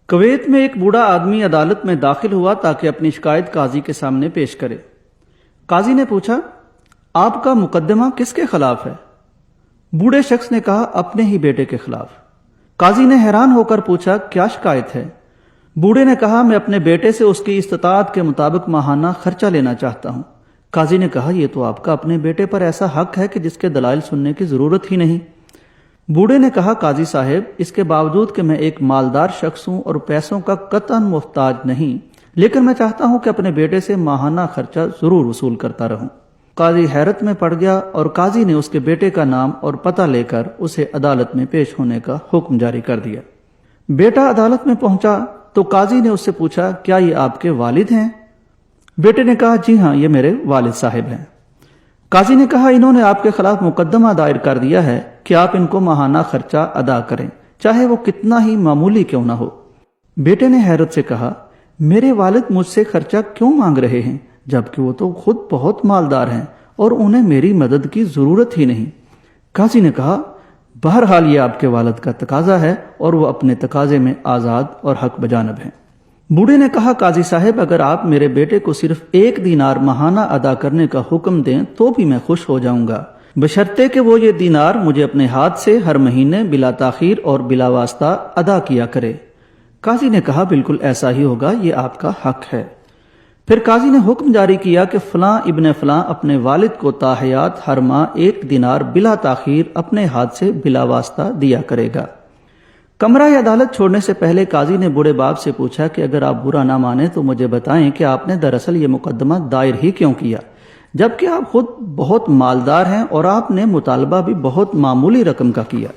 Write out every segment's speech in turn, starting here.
Kuwait میں ایک بوڑھا آدمی عدالت میں داخل ہوا تاکہ اپنی شکایت قاضی کے سامنے پیش کرے۔ قاضی نے پوچھا، آپ کا مقدمہ کس کے خلاف ہے؟ بوڑھے شخص نے کہا، اپنے ہی بیٹے کے خلاف۔ قاضی نے حیران ہو کر پوچھا، کیا شکایت ہے؟ بوڑھے نے کہا، میں اپنے بیٹے سے اس کی استطاعت کے مطابق ماہانہ خرچہ لینا چاہتا ہوں۔ قاضی نے کہا، یہ تو آپ کا اپنے بیٹے پر ایسا حق ہے کہ جس کے دلائل سننے کی ضرورت ہی نہیں۔ بوڑھے نے کہا، قاضی صاحب، اس کے باوجود کہ میں ایک مالدار شخص ہوں اور پیسوں کا قطعاً محتاج نہیں، لیکن میں چاہتا ہوں کہ اپنے بیٹے سے ماہانہ خرچہ ضرور وصول کرتا رہوں۔ قاضی حیرت میں پڑ گیا اور قاضی نے اس کے بیٹے کا نام اور پتہ لے کر اسے عدالت میں پیش ہونے کا حکم جاری کر دیا۔ بیٹا عدالت میں پہنچا تو قاضی نے اس سے پوچھا، کیا یہ آپ کے والد ہیں؟ بیٹے نے کہا، جی ہاں، یہ میرے والد صاحب ہیں۔ قاضی نے کہا، انہوں نے آپ کے خلاف مقدمہ دائر کر دیا ہے کہ آپ ان کو ماہانہ خرچہ ادا کریں، چاہے وہ کتنا ہی معمولی کیوں نہ ہو۔ بیٹے نے حیرت سے کہا، میرے والد مجھ سے خرچہ کیوں مانگ رہے ہیں جبکہ وہ تو خود بہت مالدار ہیں اور انہیں میری مدد کی ضرورت ہی نہیں۔ قاضی نے کہا، بہرحال یہ آپ کے والد کا تقاضا ہے اور وہ اپنے تقاضے میں آزاد اور حق بجانب ہیں۔ بوڑھے نے کہا، قاضی صاحب، اگر آپ میرے بیٹے کو صرف 1 دینار ماہانہ ادا کرنے کا حکم دیں تو بھی میں خوش ہو جاؤں گا، بشرطے کہ وہ یہ دینار مجھے اپنے ہاتھ سے ہر مہینے بلا تاخیر اور بلا واسطہ ادا کیا کرے۔ قاضی نے کہا، بالکل ایسا ہی ہوگا، یہ آپ کا حق ہے۔ پھر قاضی نے حکم جاری کیا کہ فلاں ابن فلاں اپنے والد کو تاحیات ہر ماہ 1 دینار بلا تاخیر اپنے ہاتھ سے بلا واسطہ دیا کرے گا۔ کمرہ عدالت چھوڑنے سے پہلے قاضی نے بوڑھے باپ سے پوچھا کہ اگر آپ برا نہ مانیں تو مجھے بتائیں کہ آپ نے دراصل یہ مقدمہ دائر ہی کیوں کیا، جبکہ آپ خود بہت مالدار ہیں اور آپ نے مطالبہ بھی بہت معمولی رقم کا کیا۔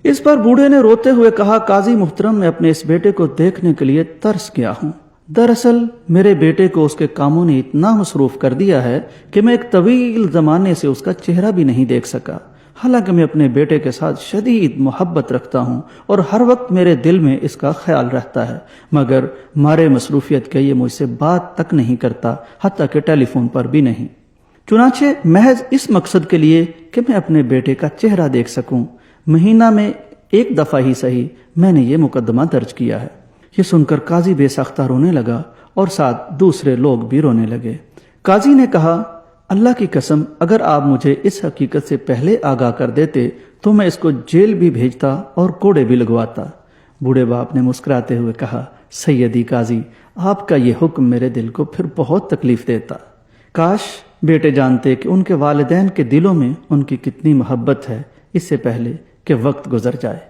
اس پر بوڑھے نے روتے ہوئے کہا، قاضی محترم، میں اپنے اس بیٹے کو دیکھنے کے لیے ترس گیا ہوں۔ دراصل میرے بیٹے کو اس کے کاموں نے اتنا مصروف کر دیا ہے کہ میں ایک طویل زمانے سے اس کا چہرہ بھی نہیں دیکھ سکا، حالانکہ میں اپنے بیٹے کے ساتھ شدید محبت رکھتا ہوں اور ہر وقت میرے دل میں اس کا خیال رہتا ہے، مگر مارے مصروفیت کے یہ مجھ سے بات تک نہیں کرتا، حتیٰ کہ ٹیلی فون پر بھی نہیں۔ چنانچہ محض اس مقصد کے لیے کہ میں اپنے بیٹے کا چہرہ دیکھ سکوں، مہینہ میں 1 دفعہ ہی صحیح میں نے یہ مقدمہ درج کیا ہے۔ یہ سن کر قاضی بے ساختہ رونے لگا اور ساتھ دوسرے لوگ بھی رونے لگے۔ قاضی نے کہا، اللہ کی قسم، اگر آپ مجھے اس حقیقت سے پہلے آگاہ کر دیتے تو میں اس کو جیل بھی بھیجتا اور کوڑے بھی لگواتا۔ بوڑھے باپ نے مسکراتے ہوئے کہا، سیدی قاضی، آپ کا یہ حکم میرے دل کو پھر بہت تکلیف دیتا۔ کاش بیٹے جانتے کہ ان کے والدین کے دلوں میں ان کی کتنی محبت ہے اس سے پہلے کہ وقت گزر جائے۔